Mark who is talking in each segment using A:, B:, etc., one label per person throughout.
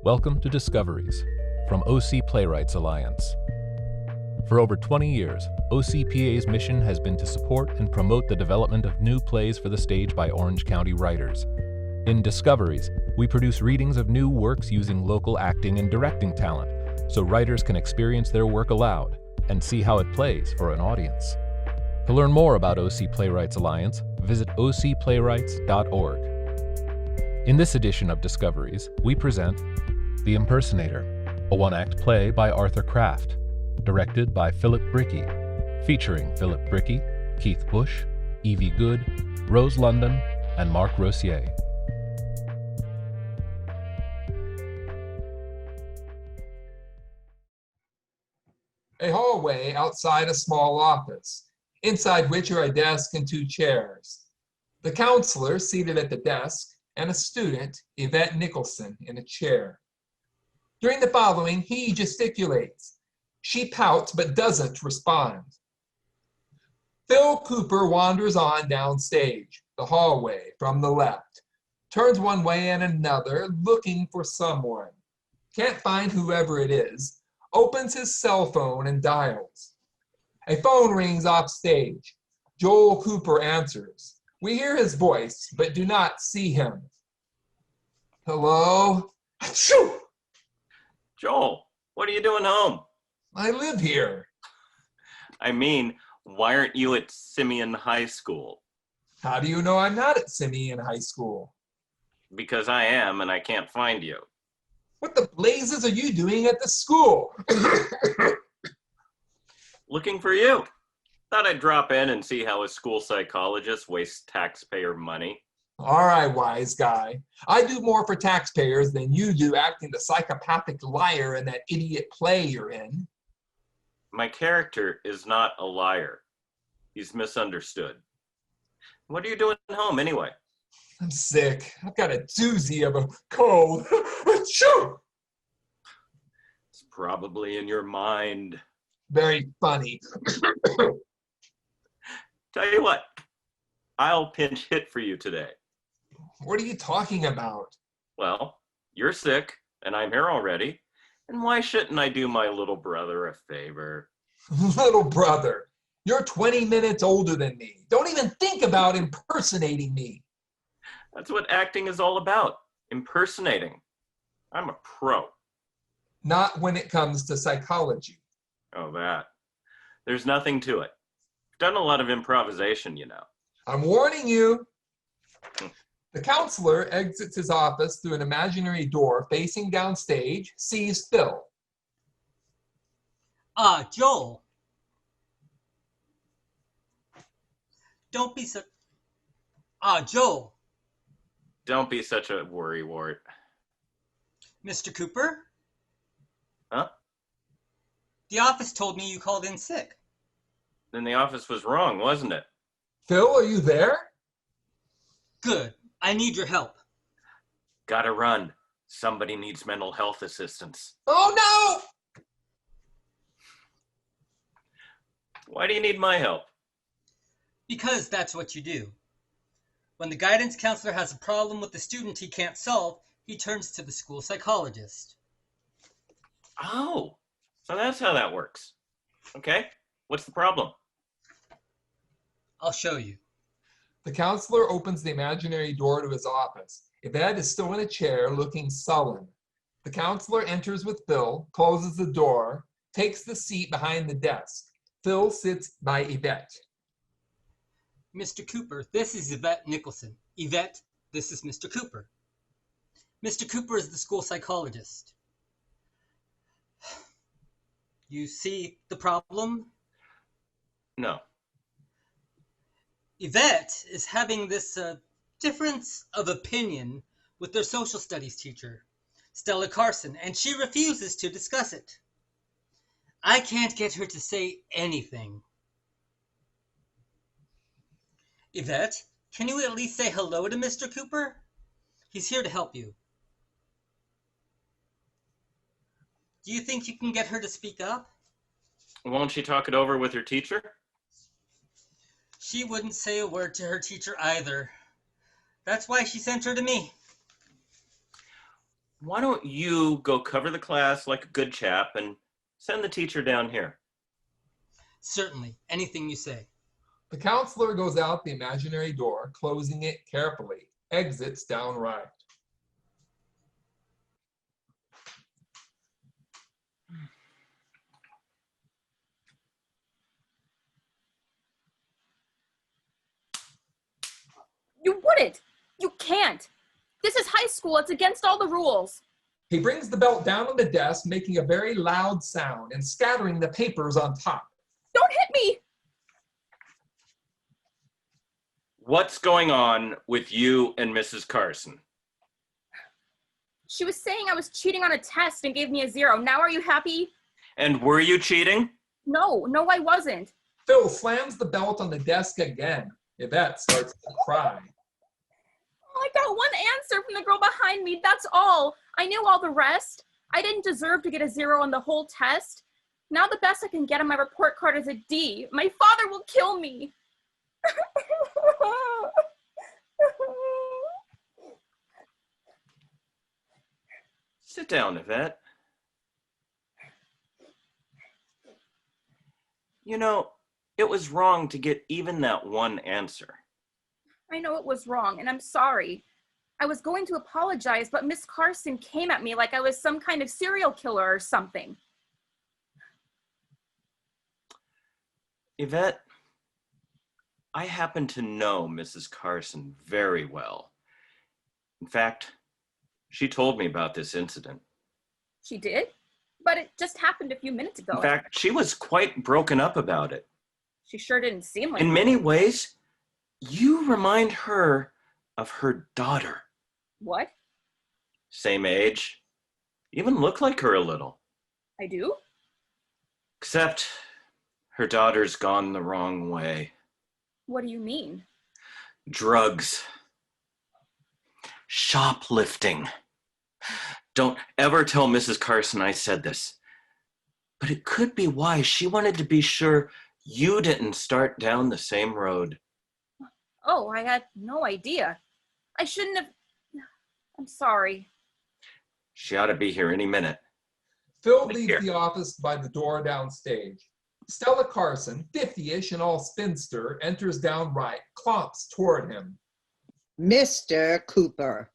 A: Welcome to Discoveries from OC Playwrights Alliance. For over 20 years, OCPA's mission has been to support and promote the development of new plays for the stage by Orange County writers. In Discoveries, we produce readings of new works using local acting and directing talent, so writers can experience their work aloud and see how it plays for an audience. To learn more about OC Playwrights Alliance, visit ocplaywrights.org. In this edition of Discoveries, we present The Impersonator, a one-act play by Arthur Kraft, directed by Philip Brickey, featuring Philip Brickey, Keith Bush, Evie Goode, Rose London, and Mark Rosier.
B: A hallway outside a small office, inside which are a desk and two chairs. The counselor seated at the desk, and a student, Yvette Nicholson, in a chair. During the following, he gesticulates. She pouts but doesn't respond. Phil Cooper wanders on downstage, the hallway from the left, turns one way and another, looking for someone. Can't find whoever it is, opens his cell phone and dials. A phone rings off stage. Joel Cooper answers. We hear his voice, but do not see him. Hello? Achoo!
C: Joel, what are you doing home?
B: I live here.
C: I mean, why aren't you at Simeon High School?
B: How do you know I'm not at Simeon High School?
C: Because I am, and I can't find you.
B: What the blazes are you doing at the school?
C: Looking for you. Thought I'd drop in and see how a school psychologist wastes taxpayer money.
B: All right, wise guy. I do more for taxpayers than you do acting the psychopathic liar in that idiot play you're in.
C: My character is not a liar. He's misunderstood. What are you doing at home anyway?
B: I'm sick. I've got a doozy of a cold. Achoo!
C: It's probably in your mind.
B: Very funny.
C: Tell you what, I'll pinch hit for you today.
B: What are you talking about?
C: Well, you're sick, and I'm here already, and why shouldn't I do my little brother a favor?
B: Little brother, you're 20 minutes older than me. Don't even think about impersonating me.
C: That's what acting is all about, impersonating. I'm a pro.
B: Not when it comes to psychology.
C: Oh, that. There's nothing to it. Done a lot of improvisation, you know.
B: I'm warning you. The counselor exits his office through an imaginary door facing downstage, sees Phil.
D: Joel. Don't be so... Joel.
C: Don't be such a worrywart.
D: Mr. Cooper?
C: Huh?
D: The office told me you called in sick.
C: Then the office was wrong, wasn't it?
B: Phil, are you there?
D: Good. I need your help.
C: Gotta run. Somebody needs mental health assistance.
B: Oh, no!
C: Why do you need my help?
D: Because that's what you do. When the guidance counselor has a problem with the student he can't solve, he turns to the school psychologist.
C: Oh, so that's how that works. Okay, what's the problem?
D: I'll show you.
B: The counselor opens the imaginary door to his office. Yvette is still in a chair, looking sullen. The counselor enters with Phil, closes the door, takes the seat behind the desk. Phil sits by Yvette.
D: Mr. Cooper, this is Yvette Nicholson. Yvette, this is Mr. Cooper. Mr. Cooper is the school psychologist. You see the problem?
C: No.
D: Yvette is having this difference of opinion with their social studies teacher, Stella Carson, and she refuses to discuss it. I can't get her to say anything. Yvette, can you at least say hello to Mr. Cooper? He's here to help you. Do you think you can get her to speak up?
C: Won't she talk it over with her teacher?
D: She wouldn't say a word to her teacher either. That's why she sent her to me.
C: Why don't you go cover the class like a good chap and send the teacher down here?
D: Certainly, anything you say.
B: The counselor goes out the imaginary door, closing it carefully, exits down right.
E: You wouldn't. You can't. This is high school. It's against all the rules.
B: He brings the belt down on the desk, making a very loud sound and scattering the papers on top.
E: Don't hit me.
C: What's going on with you and Mrs. Carson?
E: She was saying I was cheating on a test and gave me a 0. Now are you happy?
C: And were you cheating?
E: No, I wasn't.
B: Phil slams the belt on the desk again. Yvette starts to cry.
E: I got one answer from the girl behind me. That's all. I knew all the rest. I didn't deserve to get a 0 on the whole test. Now the best I can get on my report card is a D. My father will kill me.
C: Sit down, Yvette. You know, it was wrong to get even that one answer.
E: I know it was wrong, and I'm sorry. I was going to apologize, but Miss Carson came at me like I was some kind of serial killer or something.
C: Yvette, I happen to know Mrs. Carson very well. In fact, she told me about this incident.
E: She did? But it just happened a few minutes ago.
C: In fact, she was quite broken up about it.
E: She sure didn't seem like
C: In
E: it.
C: many ways, you remind her of her daughter.
E: What?
C: Same age, even look like her a little.
E: I do?
C: Except her daughter's gone the wrong way.
E: What do you mean?
C: Drugs. Shoplifting. Don't ever tell Mrs. Carson I said this. But it could be why she wanted to be sure you didn't start down the same road.
E: Oh, I had no idea. I shouldn't have... I'm sorry.
C: She ought to be here any minute.
B: Phil
C: Right
B: leaves
C: here.
B: the office by the door downstage. Stella Carson, 50-ish and all spinster, enters down right, clomps toward him.
F: Mr. Cooper.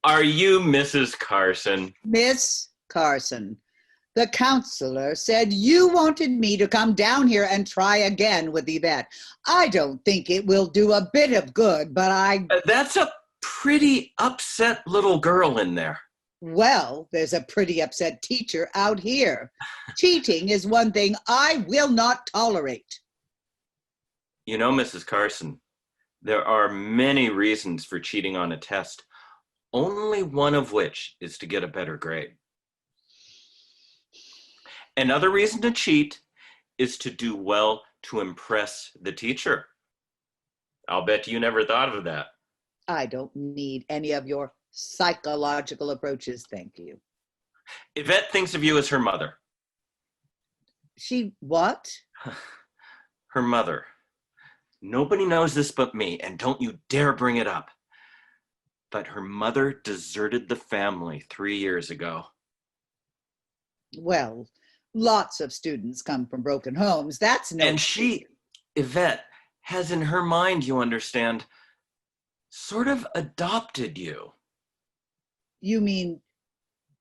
C: Are you Mrs. Carson?
F: Miss Carson. The counselor said you wanted me to come down here and try again with Yvette. I don't think it will do a bit of good, but
C: That's a pretty upset little girl in there.
F: well, there's a pretty upset teacher out here. Cheating is one thing I will not tolerate.
C: You know, Mrs. Carson, there are many reasons for cheating on a test, only one of which is to get a better grade. Another reason to cheat is to do well to impress the teacher. I'll bet you never thought of that.
F: I don't need any of your psychological approaches, thank you.
C: Yvette thinks of you as her mother.
F: She what?
C: Her mother. Nobody knows this but me, and don't you dare bring it up. But her mother deserted the family 3 years ago.
F: Well, lots of students come from broken homes. That's no...
C: And she, Yvette, has in her mind, you understand, sort of adopted you.
F: You mean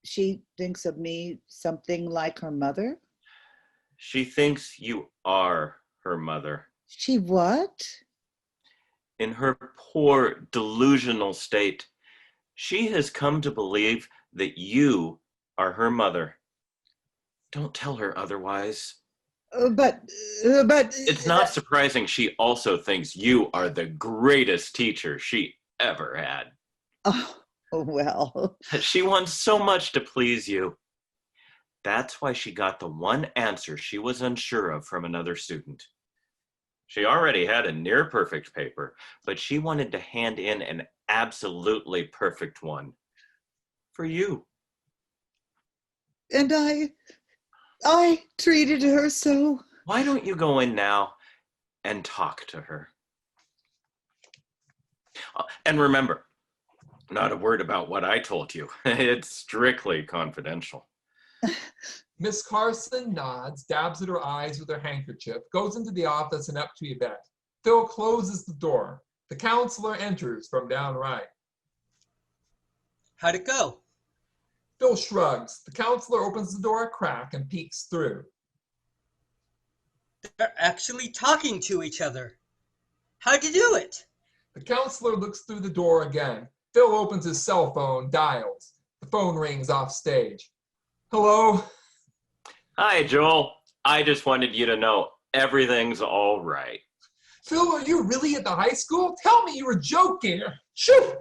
F: she thinks of me something like her mother?
C: She thinks you are her mother.
F: She what?
C: In her poor delusional state, she has come to believe that you are her mother. Don't tell her otherwise.
F: But...
C: It's not surprising she also thinks you are the greatest teacher she ever had.
F: Oh, well...
C: She wants so much to please you. That's why she got the one answer she was unsure of from another student. She already had a near perfect paper, but she wanted to hand in an absolutely perfect one. For you.
F: And I treated her so...
C: Why don't you go in now and talk to her? And remember, Not a word about what I told you. It's strictly confidential.
B: Miss Carson nods, dabs at her eyes with her handkerchief, goes into the office and up to Yvette. Phil closes the door. The counselor enters from down right.
D: How'd it go?
B: Phil shrugs. The counselor opens the door a crack and peeks through.
D: They're actually talking to each other. How'd you do it?
B: The counselor looks through the door again. Phil opens his cell phone, dials. The phone rings off stage. Hello?
C: Hi, Joel. I just wanted you to know everything's all right.
B: Phil, are you really at the high school? Tell me you were joking. Shoo!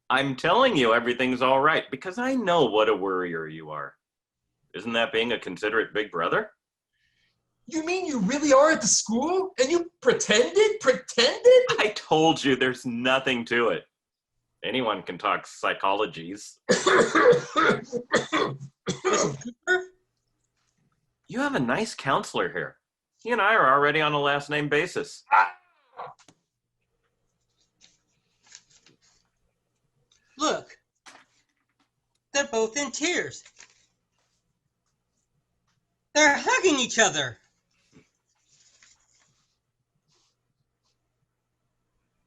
C: I'm telling you everything's all right because I know what a worrier you are. Isn't that being a considerate big brother?
B: You mean you really are at the school? And you pretended?
C: I told you there's nothing to it. Anyone can talk psychologies.
D: Mr. Cooper?
C: You have a nice counselor here. He and I are already on a last name basis.
D: Look, they're both in tears. They're hugging each other.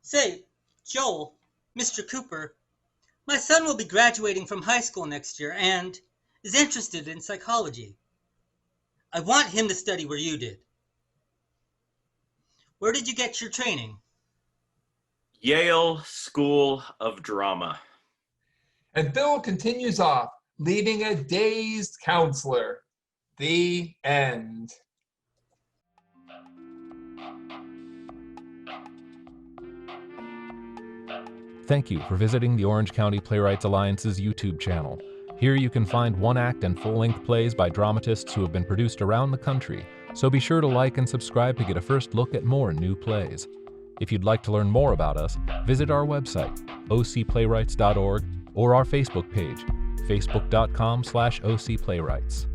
D: Say, Joel, Mr. Cooper, my son will be graduating from high school next year and is interested in psychology. I want him to study where you did. Where did you get your training?
C: Yale School of Drama.
B: And Phil continues off, leaving a dazed counselor. The end.
A: Thank you for visiting the Orange County Playwrights Alliance's YouTube channel. Here you can find one-act and full-length plays by dramatists who have been produced around the country, so be sure to like and subscribe to get a first look at more new plays. If you'd like to learn more about us, visit our website, ocplaywrights.org, or our Facebook page, facebook.com/ocplaywrights.